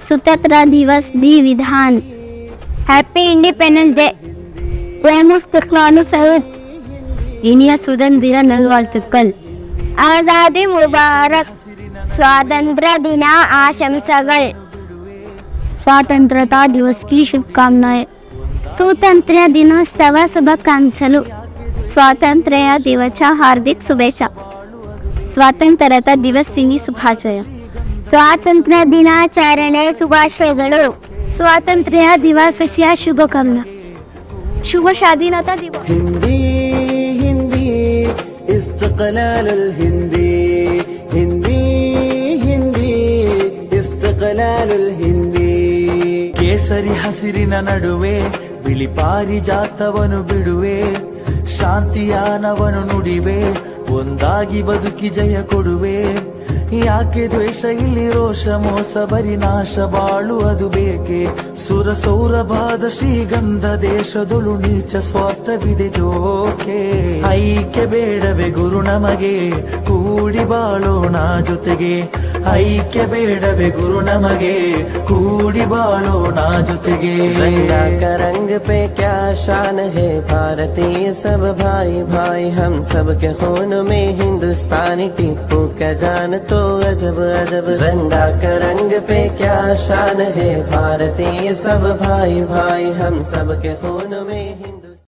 स्वतंत्रता दिवस दी विधान। Happy independence day. பிரேமஸ்துக்லானு சையத் இனிய சுதந்திர நல்வாழ்த்துக்கள். ಆಜಾದಿ ಮುಬಾರಕ್. ಸ್ವಾತಂತ್ರ್ಯ ದಿನ ಆಶಂಸೆಗಳು. स्वातंत्रता दिवस की शुभकामनाएं. स्वातंत्र्य दिनोत्सव शुभाकांक्षलु. स्वातंत्र्य दिवसच्या हार्दिक शुभेच्छा. स्वातंत्र्यता दिवस सिनी शुभाशय. ಸ್ವಾತಂತ್ರ್ಯ ದಿನಾಚರಣೆ ಶುಭಾಶಯಗಳು. स्वातंत्र्य दिवसाच्या शुभकामना. शुभ स्वाधीनता दिवस. हिंदी हिंदी इस्तक़लाल हिंदी हिंदी हिंदी इस्तक़लाल हिंदी. ಕೇಸರಿ ಹಸಿರಿನ ನಡುವೆ ಬಿಳಿ ಪಾರಿಜಾತವನು ಬಿಡುವೆ, ಶಾಂತಿಯಾನವನು ನುಡಿವೆ, ಒಂದಾಗಿ ಬದುಕಿ ಜಯ ಕೊಡುವೆ. ಯಾಕೆ ದ್ವೇಷ ಇಲ್ಲಿ ರೋಷ ಮೋಸ ಬರಿ ನಾಶ ಬಾಳು ಅದು ಬೇಕೆ. ಸುರ ಸೌರಭಾದ ಶ್ರೀಗಂಧ ದೇಶದೊಳು ನೀಚ ಸ್ವಾರ್ಥವಿದೆ ಜೋಕೆ. ಐಕ್ಯ ಬೇಡವೆ ಗುರು ನಮಗೆ ಕೂಡಿ ಬಾಳೋಣ ಜೊತೆಗೆ. ಐಕ್ಯ ಬೇಡವೆ ಗುರು ನಮಗೆ ಕೂಡಿ ಬಾಳೋಣ ಜೊತೆಗೆ. झंडा का रंग पे क्या शान है भारतीय सब भाई भाई. हम सब के खून में हिंदुस्तानी टीपू का जान तो अजब अजब. झंडा का रंग पे क्या शान है भारतीय सब भाई भाई. हम सब के खून में